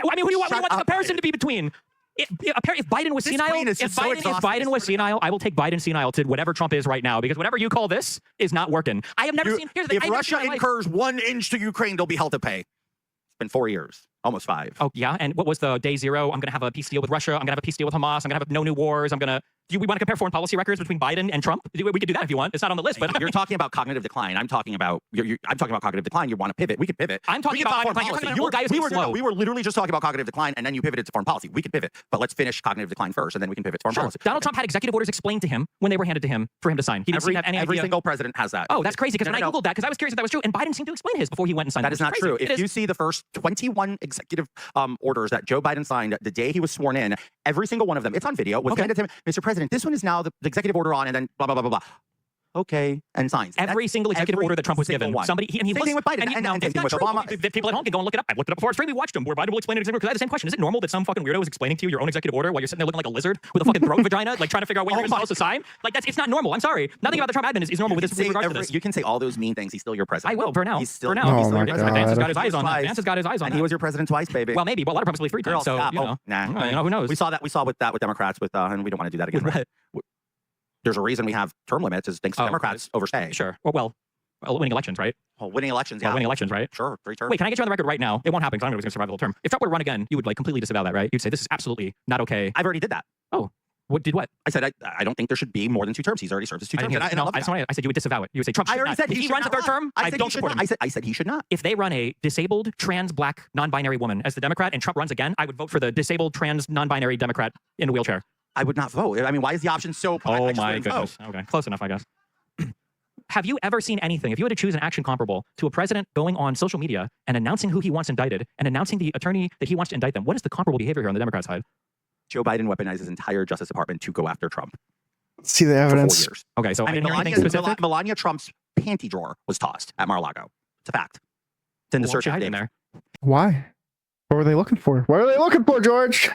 mean, who do you want the comparison to be between? If Biden was This senile, brain is if just so exhausting. Biden was senile, I will take Biden senile to whatever Trump is right now, because whatever you call this is not working. I have never seen. Here's the thing, If I've never Russia seen in my life- incurs 1 inch to Ukraine, they'll be held to pay. It's been 4 years, almost 5. Oh yeah, and what was the day zero? I'm gonna have a peace deal with Russia. I'm gonna have a peace deal with Hamas. I'm gonna have no new wars. I'm gonna. Do we want to compare foreign policy records between Biden and Trump? We could do that if you want. It's not on the list, but You're talking about cognitive decline. I'm talking about I'm talking about cognitive decline. You want to pivot? We could pivot. I'm talking We can about talk foreign foreign policy. policy. You're talking about an old guy who's being slow. We were literally just talking about cognitive decline, and then you pivoted to foreign policy. We could pivot, but let's finish cognitive decline first, and then we can pivot to foreign Sure. policy. Donald Trump had executive orders explained to him when they were handed to him for him to sign. He didn't seem to have any Every idea. single president has that. Oh, that's crazy, because when I No. Googled that, because I was curious if that was true, and Biden seemed to explain his before he went and signed. That is not true. If you see the first 21 executive orders that Joe Biden signed the day he was sworn in, every single one of them, it's on video, was handed to him. Mr. President, this one is now the executive order on, and then blah, blah, blah, blah, blah. Okay, and signs. Every single executive order that Trump was given. Somebody, he Same thing with Biden, and it's same thing not with true. Obama. People at home can go and look it up. I've looked it up before. It's free. We watched them where Biden will explain it exactly. Because I had the same question. Is it normal that some fucking weirdo is explaining to you your own executive order while you're sitting there looking like a lizard with a fucking throat vagina, like trying to figure out when you're supposed to sign? Like, it's not normal. I'm sorry. Nothing about the Trump admin is normal with regards to this. You can say all those mean things. He's still your president. I will. For now. He's still. For now. He's Oh still my your God. president. Vance has got his eyes on that. Twice. Vance has got his eyes on And that. he was your president twice, baby. Well, maybe. Well, a lot of Republicans believe 3 times. So, stop. you know. Nah. You know, who knows? We saw with Democrats, and we don't want to do that again. With Right? There's a reason we have term limits is thanks to Oh, Democrats overstay. Sure. Well, winning elections, right? Well, winning elections, Well, yeah. winning elections, right? Sure, 3 terms. Wait, can I get you on the record right now? It won't happen because I don't know if he's going to survive the whole term. If Trump were to run again, you would like completely disavow that, right? You'd say this is absolutely not okay. I've already did that. Oh, what did what? I said I don't think there should be more than 2 terms. He's already served his 2 I terms. didn't hear that. No, I said you would disavow it. You would say Trump should I already not. said If he should runs a not. third term, I I said don't he should support not. him. I said he should not. If they run a disabled trans black non-binary woman as the Democrat and Trump runs again, I would vote for the disabled trans non-binary Democrat in a wheelchair. I would not vote. I mean, why is the option so? I Oh just my wouldn't vote. goodness. Okay, close enough, I guess. Have you ever seen anything, if you had to choose an action comparable to a president going on social media and announcing who he wants indicted and announcing the attorney that he wants to indict them, what is the comparable behavior here on the Democrat side? Joe Biden weaponized his entire Justice Department to go after Trump See the for 4 evidence. years. Okay, so I didn't hear anything specific. Melania Trump's panty drawer was tossed at Mar-a-Lago. It's a fact. It's in the What was search she hiding affidavit. there? Why? What were they looking for? What are they looking for, George?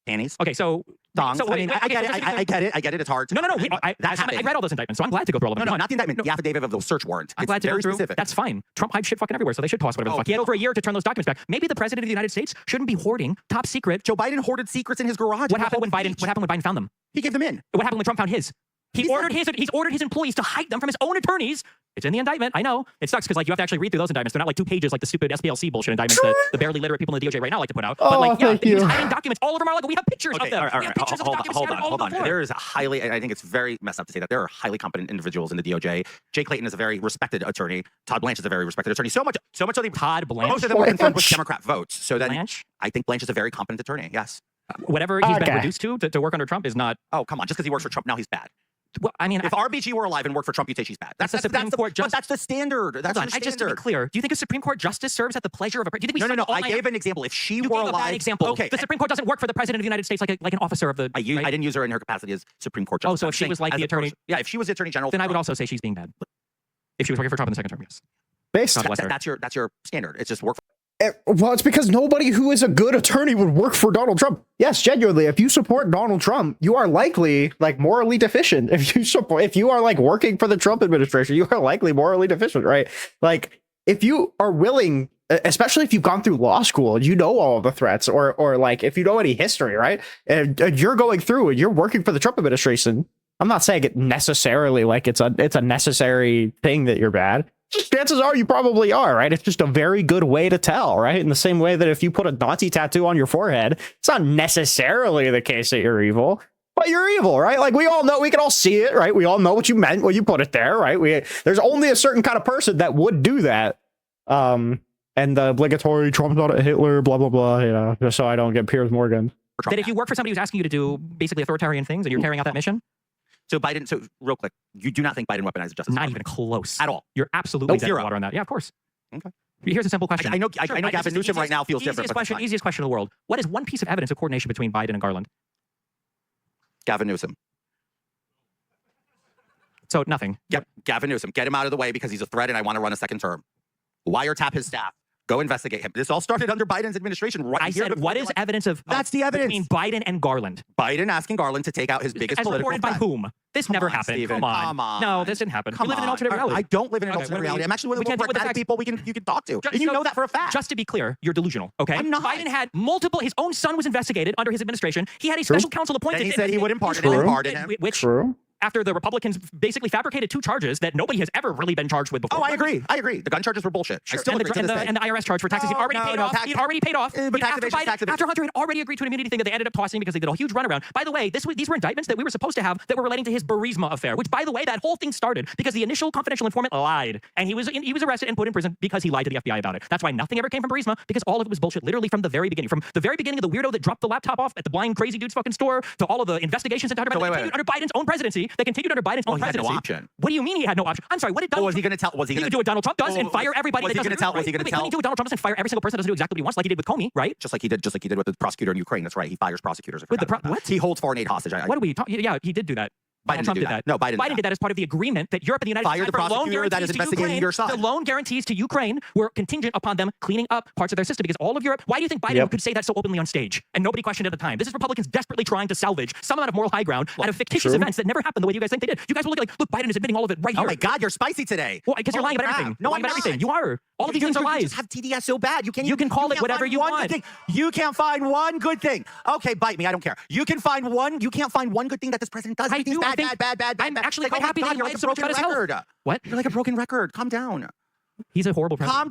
Panties. Okay, so Dongs. So I mean, I get it. I get it. I get it. It's hard. No. I That happened. read all those indictments, so I'm glad to go through all of them. No, Come on. not the indictment. The affidavit of the search warrant. I'm It's glad to very go through. specific. That's fine. Trump hides shit fucking everywhere, so they should toss whatever the fuck. He had over a year to turn those documents back. Maybe the president of the United States shouldn't be hoarding top secret. Joe Biden hoarded secrets in his garage. What happened when Biden found them? He gave them in. What happened when Trump found his? He's ordered his employees to hide them from his own attorneys. It's in the indictment. I know. It sucks because like you have to actually read through those indictments. They're not like 2 pages like the stupid SPLC bullshit indictments that the barely literate people in the DOJ right now like to put out. Oh, but like, yeah, thank he's you. hiding documents all over Mar-a-Lago. We have pictures of them. All We have right. pictures of the documents scattered all Hold over on. the floor. There is I think it's very messed up to say that there are highly competent individuals in the DOJ. Jay Clayton is a very respected attorney. Todd Blanche is a very respected attorney. So much so they Todd Blanche. most of them were confirmed with Democrat votes. So then Blanche? I think Blanche is a very competent attorney. Yes. Whatever he's been Okay. reduced to work under Trump is not. Oh, come on. Just because he works for Trump now he's bad. Well, I mean, If RBG were alive and worked for Trump, you'd say she's bad. That's the Supreme Court But that's the standard. That's hold on. the I just to be standard. clear. Do you think a Supreme Court justice serves at the pleasure of a? Do you think we No. spend all I night- gave an example. If she You were gave a alive, bad example. Okay. The Supreme Court doesn't work for the president of the United States like an officer of the. I right? didn't use her in her capacity as Supreme Court Oh, justice. so I'm if she saying was like as the a attorney- person. Yeah, if she was the attorney general. Then I would also say she's being bad. If she was working for Trump in the second term, yes. Based. God bless her. That's your standard. It's just work. Well, it's because nobody who is a good attorney would work for Donald Trump. Yes, genuinely, if you support Donald Trump, you are likely like morally deficient. If you are like working for the Trump administration, you are likely morally deficient, right? Like if you are willing, especially if you've gone through law school and you know all of the threats, or like if you know any history, right? And you're going through and you're working for the Trump administration. I'm not saying it necessarily like it's a necessary thing that you're bad. Chances are you probably are, right? It's just a very good way to tell, right? In the same way that if you put a Nazi tattoo on your forehead, it's not necessarily the case that you're evil, but you're evil, right? Like we all know, we can all see it, right? We all know what you meant when you put it there, right? There's only a certain kind of person that would do that. And and the obligatory Trump's not a Hitler, blah blah blah. You know, just so I don't get Piers Morgan. For Trump, That if you work for somebody who's asking you to do basically authoritarian things and you're carrying out that mission, So Biden, so real quick, you do not think Biden weaponized justice? not even close at all. You're absolutely dead in the Zero. water on that. Yeah, of course. Okay. Here's a simple question. I know Sure, Gavin it's the Newsom right easiest- now feels different. But that's fine. Easiest question in the world. What is one piece of evidence of coordination between Biden and Garland? Gavin Newsom. So nothing. Gavin Newsom. Get him out of the way because he's a threat and I want to run a second term. Wiretap his staff. Go investigate him. This all started under Biden's administration. Right I here said, before what the is election. evidence of That's the evidence. between Biden and Garland? Biden asking Garland to take out his biggest As political reported by threat. whom? This Come never on, happened. Steven. Come on. Come on. No, this didn't happen. Come you live in an on. alternate reality. I don't live in an Okay, alternate what do we- reality. I'm actually one of we the can't most deal with the pragmatic facts. people you can talk to. Just And you so- know that for a fact. Just to be clear, you're delusional, okay? I'm not. Biden had multiple, his own son was investigated under his administration. He had a special counsel appointed. And he to said he would investigate- impart it and True. imparted him. Which, True. after the Republicans basically fabricated 2 charges that nobody has ever really been charged with before. Oh, I agree. I agree. The gun charges were bullshit. I still and, agree to this day. and the IRS charge for taxes he'd already paid off. He'd already paid off. But tax After evasion, tax evasion. after Hunter had already agreed to an immunity thing that they ended up tossing because they did a huge runaround. By the way, these were indictments that we were supposed to have that were relating to his Burisma affair, which, by the way, that whole thing started because the initial confidential informant lied. And he was arrested and put in prison because he lied to the FBI about it. That's why nothing ever came from Burisma, because all of it was bullshit, literally from the very beginning. From the very beginning of the weirdo that dropped the laptop off at the blind crazy dude's fucking store to all of the investigations into Hunter So Biden wait, that continued under Biden's own presidency, that continued under Biden's own he had no presidency. option. What do you mean he had no option? I'm sorry, what did Donald Was he going to tell? Was he He going would to do what Donald Trump does and Oh, fire everybody was that he gonna doesn't tell- agree, was he right? gonna Wait, tell- Couldn't he do what Donald Trump does and fire every single person that doesn't do exactly what he wants, like he did with Comey, right? just like he did with the prosecutor in Ukraine? That's right. He fires prosecutors. I With the forgot about what? that. He holds foreign aid hostage. What are we talking? Yeah, he did do that. Biden Trump did that. No, Biden did did that as part of the agreement that Europe and the United Fire States the had for loan prosecutor that guarantees is to investigating Ukraine. your son. The loan guarantees to Ukraine were contingent upon them cleaning up parts of their system because all of Europe. Why do you think Biden Yep. could say that so openly on stage and nobody questioned at the time? This is Republicans desperately trying to salvage some amount of moral high ground out of fictitious True. events that never happened the way you guys think they did. You guys will look like, look, Biden is admitting all of it right here. Oh my God, you're spicy today. Well, because you're lying Holy about crap. everything. No, You're I'm lying about not. everything. You are. All of these things are You lies. just have TDS so bad. You can't. You can call it can't whatever find you one want. good thing. You can't find one good thing. Okay, bite me. I don't care. You can find one. You can't find one good thing that this president does. I Everything's do. I bad, think- bad. I'm actually It's like, quite happy oh my that God, you're he like a lied so much broken about his health. record. What? You're like a broken record. Calm down. He's a horrible president. Calm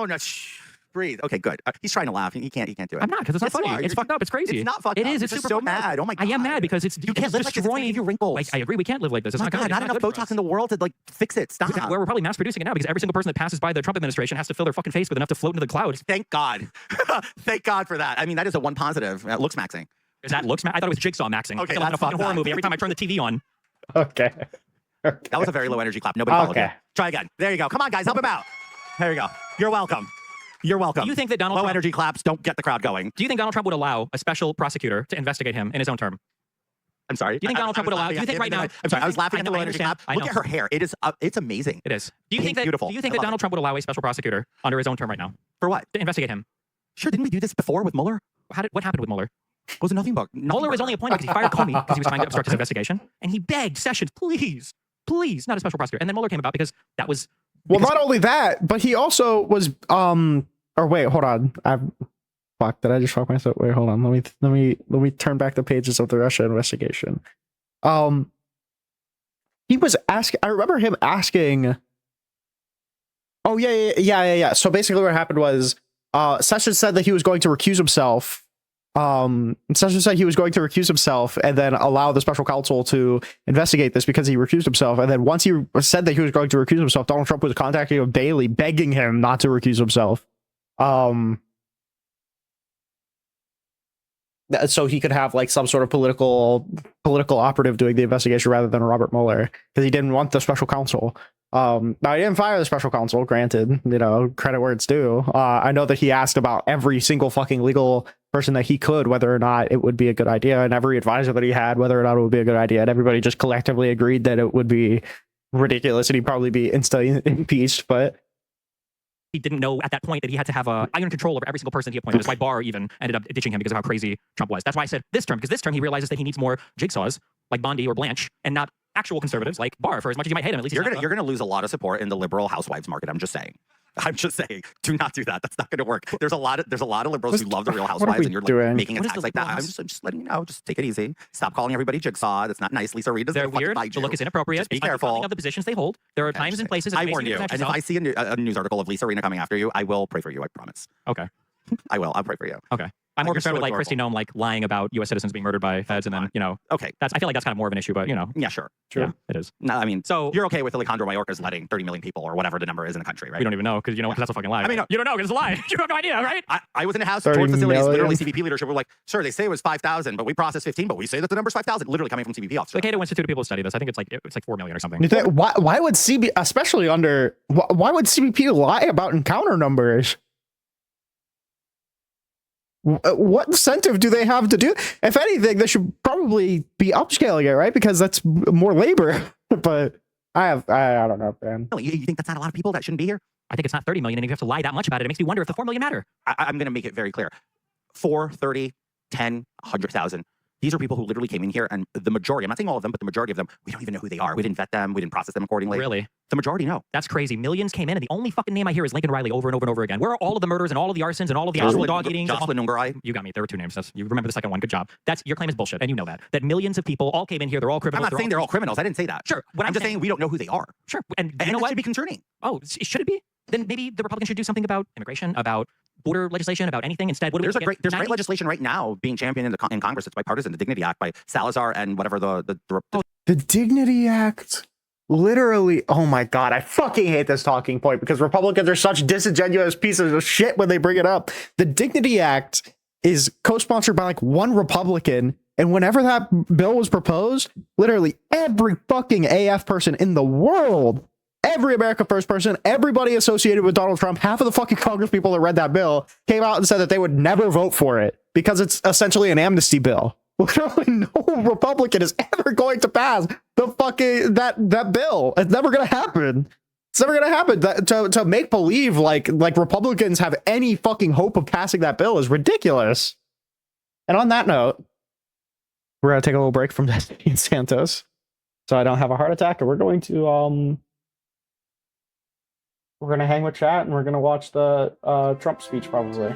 down. Shh. Breathe. Okay, good. He's trying to laugh. He can't do it. I'm not, because it's not Yes, you funny. are. It's fucked up. It's crazy. It's not fucked It up. is. You're It's just super so mad. Oh my I am God. mad because it's You can't live like this. It's gonna give you wrinkles. Like, I agree. We can't live like this. It's Oh my not good. God, It's not enough good for Botox us. in the world to like fix it. Stop. We're probably mass producing it now because every single person that passes by the Trump administration has to fill their fucking face with enough to float into the clouds. Thank God. Thank God for that. I mean, that is a one positive. Looks maxing. Is that looks? I thought it was Jigsaw maxing. Okay, Like a lot let's of fucking fuck horror that. movie. Every time I turn the TV on. Okay. That was a very low energy clap. Nobody followed Okay. you. Try again. There you go. Come on, guys. Help him out. There you go. You're welcome. You're welcome. Do you think that Donald low Trump, energy claps don't get the crowd going? Do you think Donald Trump would allow a special prosecutor to investigate him in his own term? I'm sorry. Do you think Donald Trump would allow? Do you think right now? I'm sorry. I was laughing I at the know, low I energy understand. clap. I Look know. at her hair. It is. It's amazing. It is. Do you think that? Beautiful. Do you think I that love Donald it. Trump would allow a special prosecutor under his own term right now For what? to investigate him? Sure. Didn't we do this before with Mueller? What happened with Mueller? Was it nothing but Mueller was only appointed because he fired Comey because he was trying to obstruct his investigation, and he begged Sessions, please, not a special prosecutor. And then Mueller came about because that was Well, because- not only that, but he also was or wait, hold on. Fuck, did I just fuck myself? Wait, hold on. Let me turn back the pages of the Russia investigation. He was asking, I remember him asking. Oh yeah. So basically what happened was Sessions said that he was going to recuse himself. Sessions said he was going to recuse himself and then allow the special counsel to investigate this because he recused himself. And then once he said that he was going to recuse himself, Donald Trump was contacting him daily, begging him not to recuse himself. So he could have like some sort of political operative doing the investigation rather than Robert Mueller, because he didn't want the special counsel. Now he didn't fire the special counsel, granted, credit where it's due. I know that he asked about every single fucking legal person that he could whether or not it would be a good idea, and every advisor that he had whether or not it would be a good idea, and everybody just collectively agreed that it would be ridiculous and he'd probably be instantly impeached. But he didn't know at that point that he had to have iron control over every single person he appointed. That's why Barr even ended up ditching him because of how crazy Trump was. That's why I said this term, because this term he realizes that he needs more jigsaws like Bondi or Blanche and not actual conservatives like Barr. For as much as you might hate him, at least You're gonna lose a lot of support in the liberal housewives market. I'm just saying. Do not do that. That's not going to work. There's a lot of liberals who love the Real Housewives, and you're like making What is attacks the like that. liberal I'm just letting you know. Just take it easy. Stop calling everybody jigsaw. That's not nice. Lisa Reed doesn't They're fucking weird. fight The you. look is inappropriate. Just be It's unbecoming careful. of the positions they hold. There are times and places. I it warn makes you. present And if yourself. I see a news article of Lisa Rena coming after you, I will pray for you. I promise. Okay. I will. I'll pray for you. Okay. I'm more You're so concerned with like Kristi adorable. Noem like lying about U.S. citizens being murdered by feds, and then Okay. I feel like that's kind of more of an issue, but Yeah, sure. yeah, it is. No, I mean, So you're okay with Alejandro Mayorkas letting 30 million people or whatever the number is in the country, right? we don't even know because that's a fucking lie. I mean, no. you don't know because it's a lie. You have no idea, right? I was in a house 30 towards facilities. million. Literally, CBP leadership were like, "Sir, they say it was 5,000, but we processed 15, but we say that the number's 5,000." Literally coming from CBP officers. The Cato Institute of People study this. I think it's like 4 million or something. You think, why would CB, especially under, why would CBP lie about encounter numbers? What incentive do they have to do? If anything, they should probably be upscaling it, right? Because that's more labor. But I don't know, man. No, you think that's not a lot of people that shouldn't be here? I think it's not 30 million, and if you have to lie that much about it, it makes me wonder if the 4 million matter. I'm going to make it very clear. 4, 30, 10, 100,000. These are people who literally came in here, and the majority, I'm not saying all of them, but the majority of them, we don't even know who they are. We didn't vet them. We didn't process them accordingly. Really? The majority, no. That's crazy. Millions came in, and the only fucking name I hear is Lincoln Riley over and over and over again. Where are all of the murders and all of the arsons and all of the actual dog eatings? Jocelyn Nungaray. You got me. There were 2 names. You remember the second one. Good job. Your claim is bullshit, and you know that. That millions of people all came in here. They're all I'm criminals. not saying they're all criminals. I didn't say that. Sure. I'm just saying we don't know who they are. Sure. And you And know that what? should be concerning. Oh, should it be? Then maybe the Republicans should do something about immigration, about border legislation, about anything. Instead, what do we There's get? great legislation right now being championed in Congress. It's bipartisan. The Dignity Act by Salazar and whatever the The Dignity Act, literally, oh my God, I fucking hate this talking point because Republicans are such disingenuous pieces of shit when they bring it up. The Dignity Act is co-sponsored by like one Republican, and whenever that bill was proposed, literally every fucking AF person in the world, every America First person, everybody associated with Donald Trump, half of the fucking Congress people that read that bill came out and said that they would never vote for it because it's essentially an amnesty bill. Literally no Republican is ever going to pass the fucking that bill. It's never gonna happen. It's never gonna happen. To make believe like Republicans have any fucking hope of passing that bill is ridiculous. And on that note, we're gonna take a little break from Destiny and Santos, so I don't have a heart attack, and we're going to we're gonna hang with chat, and we're gonna watch the Trump speech probably.